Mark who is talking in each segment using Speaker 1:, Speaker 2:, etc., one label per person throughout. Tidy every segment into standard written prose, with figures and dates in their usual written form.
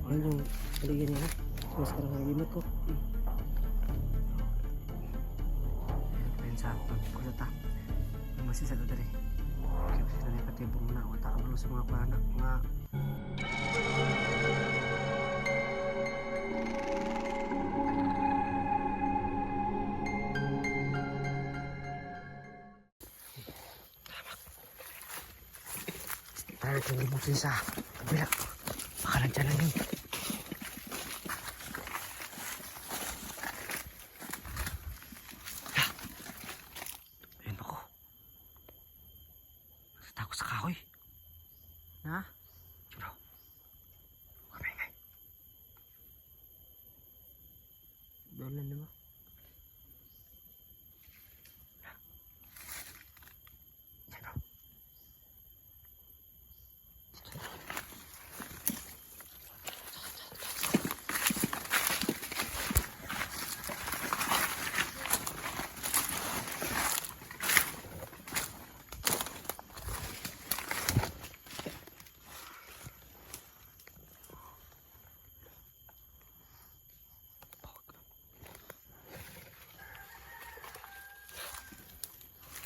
Speaker 1: Yan yung paligyan niya. Maskara ng limot ko. Pensa, pagkuta. Masih sa tadi. Kaya sa nila patibong na. Wata ka malo sa mga panak. Mga... Tayo kong libutin sa kabila. Baka nandiyan lang yun. Ayun ako. Takot sa kahoy. Ha? Bro. Kamay ngay. Doon lang naman.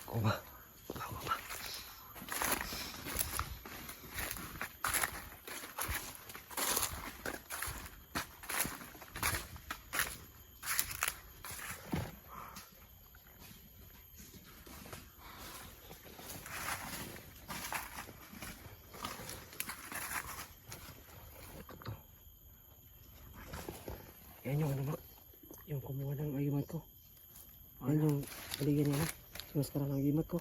Speaker 1: Kuma. Kuma. Yan yung ano, yung kumuha ng agimat ko. Yan yung paligyan niya. Maskara ng limot ko.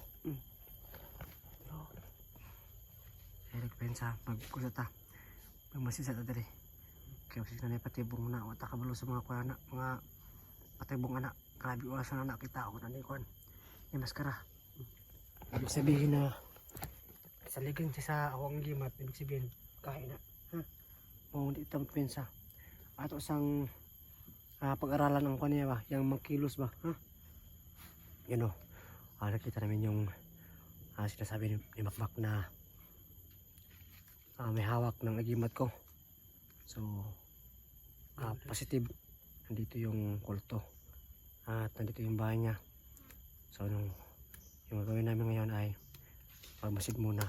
Speaker 1: Eric pensa magkusata. Pagmasisa ta diri. Kaya kasi na patibong na wata kabalo sa mga kuana, mga patibong anak. Grabe oras na nakita ako na kuan. Yung maskara. Ibig sabihin na sa ligan siya sa awang gimat, ibig sabihin kain na. Ha? Mo di ta pensa. Ato sang pag-aralan ang kanya ba, yung mga kilos ba, ha? Yun o. Nakita namin yung sinasabi ni Makmak na may hawak ng agimat ko. So positive, nandito yung kulto at nandito yung bahay niya. So yung gagawin namin ngayon ay pagmasid muna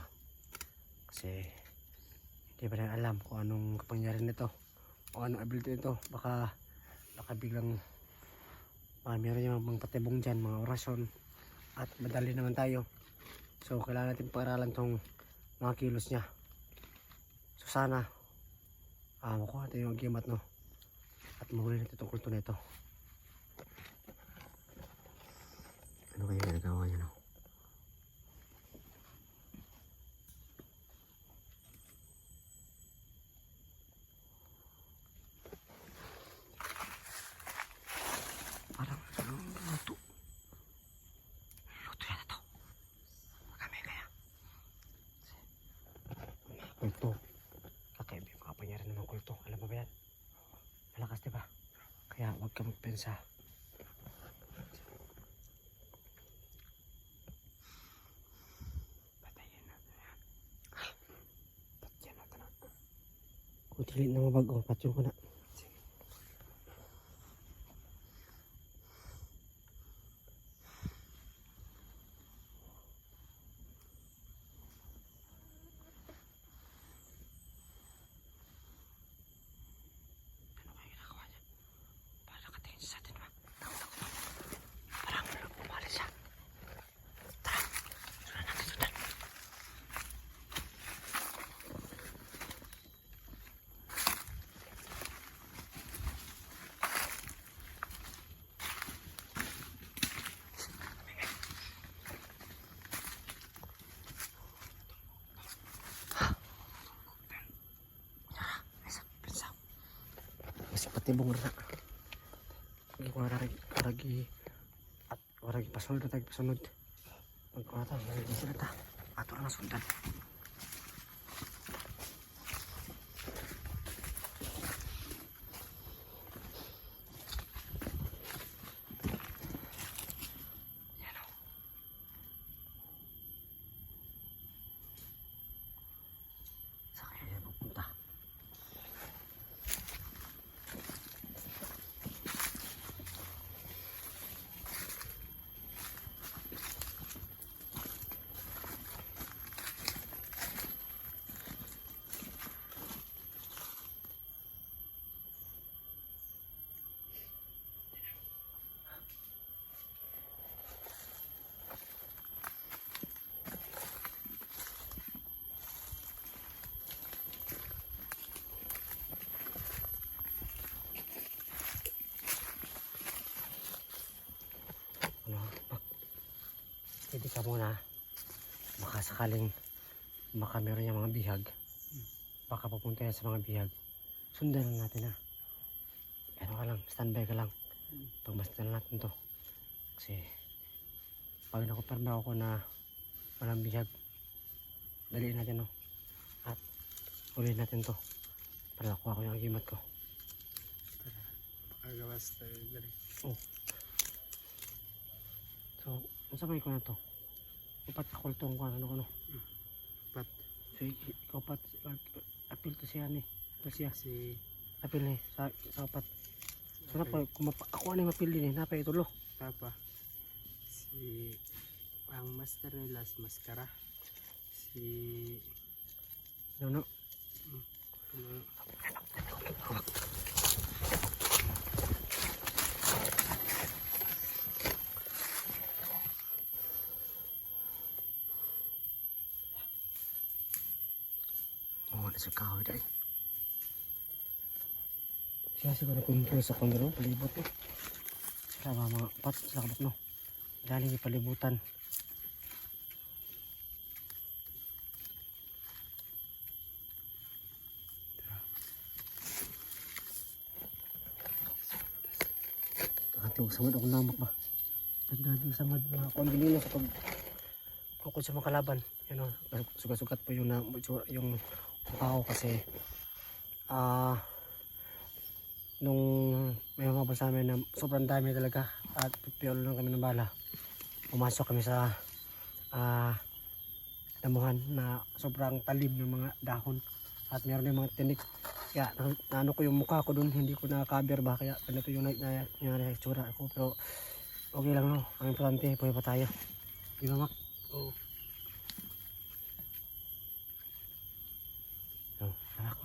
Speaker 1: kasi hindi pa rin alam kung anong kapangyarihan nito o anong ability nito. Baka biglang meron yung mga patibong dyan, mga orasyon. At madali naman tayo. So kailangan natin pag-aralan tong mga kilos niya. So sana makuha natin yung agimat, no? At mahuli natin itong kulto na ito. Ano kaya ginagawa niya, no? Parang luto. Kulto. Kakaiba yung kapangyarihan ng mga kulto. Alam mo ba yan? Malakas, diba? Kaya huwag ka magpensa. Patayin natin yan. Patyan natin na. Kung tilin na mabago, patyon ko na. Patibong na waragi pasunod na tayo pasunod magkata waragi sila ta ato na sundan. Sa kaya pupunta ka muna. Baka sakaling baka meron yung mga bihag. Baka papunta yan sa mga bihag. Sundan lang natin ha. Ano ka lang, standby ka lang. Pagmasdan natin to. Kasi pag nakuperma ako na walang bihag, daliin natin no. At ulihin natin to. Para nakuha ko yung agimat ko.
Speaker 2: Makagawas tayo galing.
Speaker 1: Oh. So, masabay ko na to. Upat kakultong ko ano.
Speaker 2: Pat
Speaker 1: So, ikaw pat, apil to siya ni. Ito siya.
Speaker 2: si
Speaker 1: Apil ni, sa upat. So, napay, ako ano yung mapil din eh. Napay itulo.
Speaker 2: Papa. Si ang master nila si Maskara. Si
Speaker 1: Ano?
Speaker 2: ano,
Speaker 1: Oh, nasa kahoy dahil. Siya siguro nag-control sa kondro, palibot eh. Sila mga upat, sila kabak no. Galing yung palibutan. Ating samad ako namak ba. Ganda-ganda samad mga konbilino sa pag kukod sa mga kalaban. Yan o, sugat-sugat po yung mukha ko kasi nung may mga sa amin na sobrang dami talaga at pipiolo lang kami ng bala. Pumasok kami sa damuhan na sobrang talim ng mga dahon at meron din mga tinik. Kaya naano ko yung mukha ko dun, hindi ko na-cover ba kaya ganito yung nangyari sa itsura ko, pero okay lang no, ang importante buhay pa tayo, di ba Mac?
Speaker 2: oh,
Speaker 1: So, anak.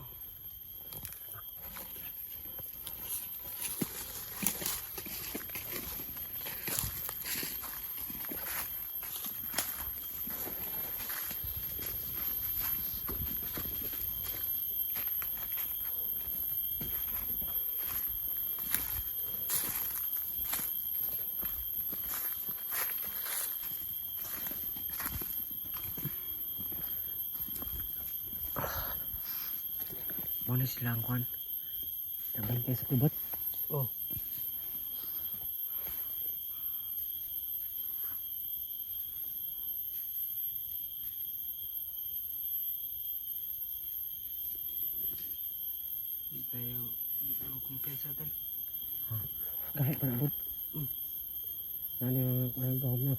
Speaker 1: Muna sila ang kwan. Nabantay sa kubat.
Speaker 2: oh. Di tayo kumpensa tayo.
Speaker 1: Kahit panabot. Ano yung nagdahog na.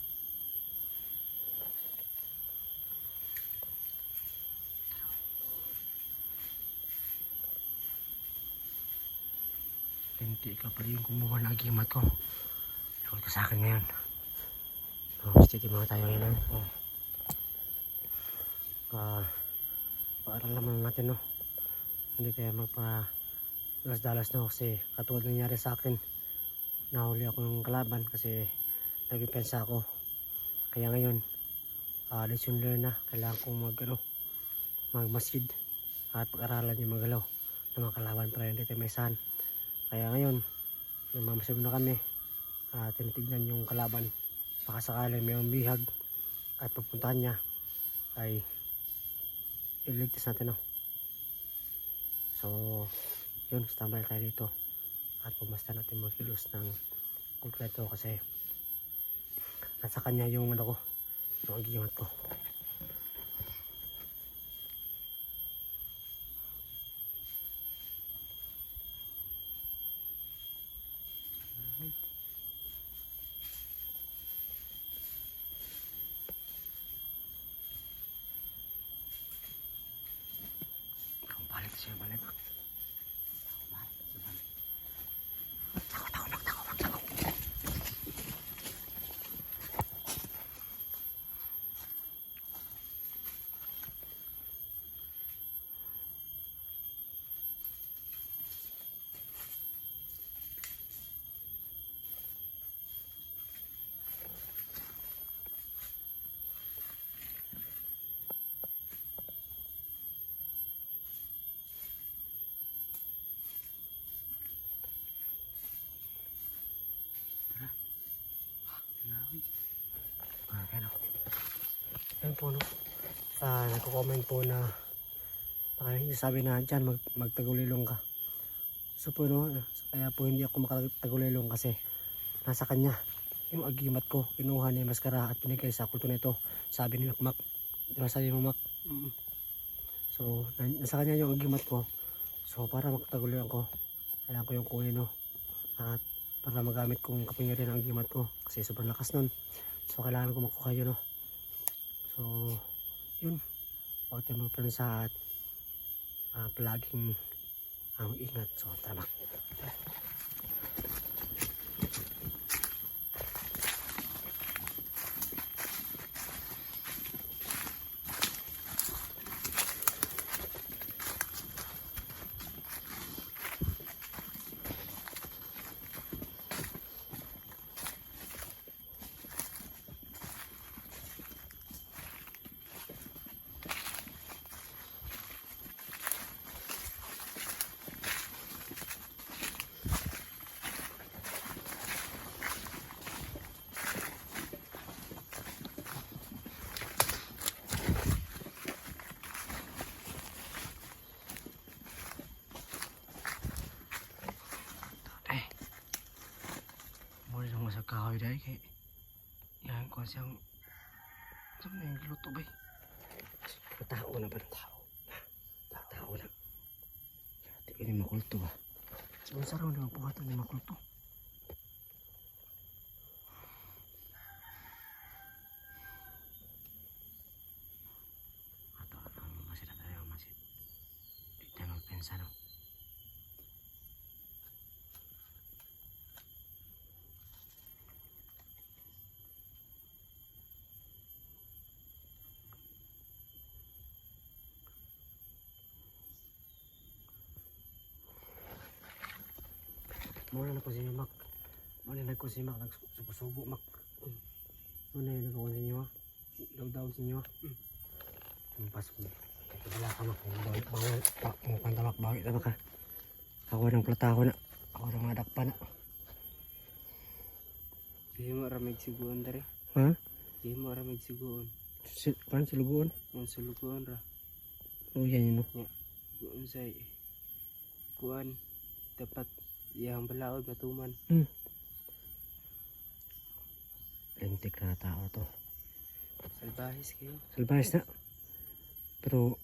Speaker 1: Hindi ka pala yung kumuha ng agimat ko. Ikot ka sa akin ngayon. Stay mga tayo ngayon. Paaral naman natin no. Hindi tayo magpa-dalas-dalas no kasi katulad nangyari sa akin. Nahuli ako ng kalaban kasi nagpipensa ako. Kaya ngayon, lesson learned na. Kailangan kong magmasid at pag-aralan yung magalaw ng mga kalaban para hindi tayo maisahan. Kaya ngayon, namamasig na kami. Tinitignan yung kalaban. Baka sakaling mayroong bihag at pupuntahan niya ay iligtas natin no. So, yun, standby tayo dito. At pumasta natin mga kilos ng konkreto kasi nasa kanya yung yung agimat ko. Balik siya, balik. Yan po, no. Nagko-comment po na sabi na dyan magtagulilong ka. So po, no, kaya po hindi ako makatagulilong kasi nasa kanya yung agimat ko. Kinuha ni Maskara at pinigay sa kulto nito. Sabi ni Makmak, di ba sabi mo Mak? So nasa kanya yung agimat ko. So para makatagulilong ko, kailangan ko yung kunin, no. At para magamit kong kapangyarihan ang agimat ko kasi sobrang lakas nun. So kailangan ko makuha yun, no. So yun, huwag tayo magpansa at palaging ingat. So tama. Muli lang sa kahoy dahil kay yan ko siyang ito na yung luto ba tao na ba ng tao? Tao na di ka ni makulto ba? So saraw na magpuhatan ni makulto. Ato ang masid na tayo masid di tayo magpensa, no. Muna na po si Mak. Muna na ko si Mak. Nagsubo Mak. Muna na ko si inyo. Daw si inyo. Pas ko. Wala ka Mak. Bawal. Mukanta Mak. Bawal ka Mak. Ako ng plata ko na. Ako ng mga dakpa na.
Speaker 2: Di mo ramig siguon dari.
Speaker 1: Ha?
Speaker 2: Di mo ramig siguon.
Speaker 1: Kan siluguan?
Speaker 2: Ang suluguan ra.
Speaker 1: Oh yan yun.
Speaker 2: Kuan say. Kuan. Dapat yang balaod matuman.
Speaker 1: Lentik na tao to.
Speaker 2: Salbahis kayo.
Speaker 1: Salbahis na. Pero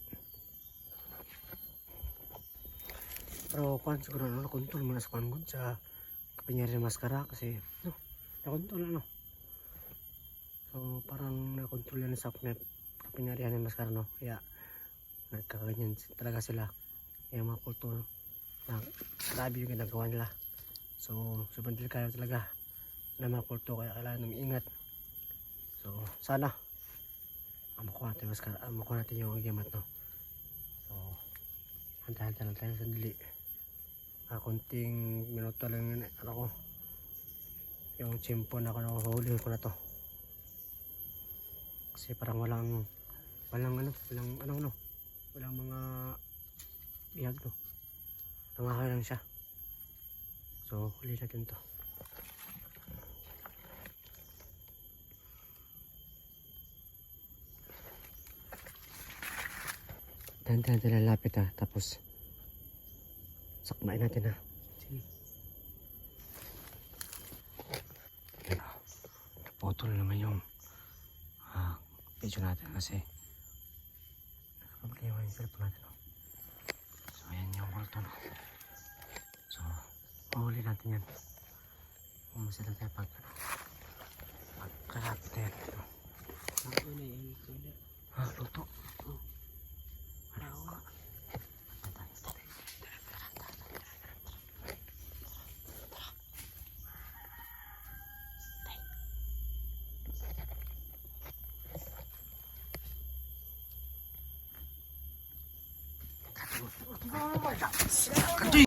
Speaker 1: kuan siguro nakontrol mo na sa kuan sa kapangyarihan ng Maskara kasi no, nakontrol ano. So parang nakontrol yan sa kapangyarihan ng Maskara, no. Kaya nagkaganyan talaga sila. Yung mga kulto, no. Grabe yung ginagawa nila. So sobrang delikado talaga na mga kulto, kaya kailangan namin ingat. So sana makuha natin yung agimat, no. So hantahan lang tayo sandali. Konting minuto lang yun, ko yung tsimpo na huli ko na to kasi parang walang mga bihag, no. Nangahoy lang siya. So huli natin to. Dahan-dahan lalapit tapos sakmain natin
Speaker 2: Sige.
Speaker 1: Naputol naman yung video natin kasi nakaproblema yung cellphone natin, no? So ayan yung kulto, no? So mahuli natin yan. Masila tayo pagkalapit na yan, no?
Speaker 2: Ako na yung ikaw na.
Speaker 1: Luto.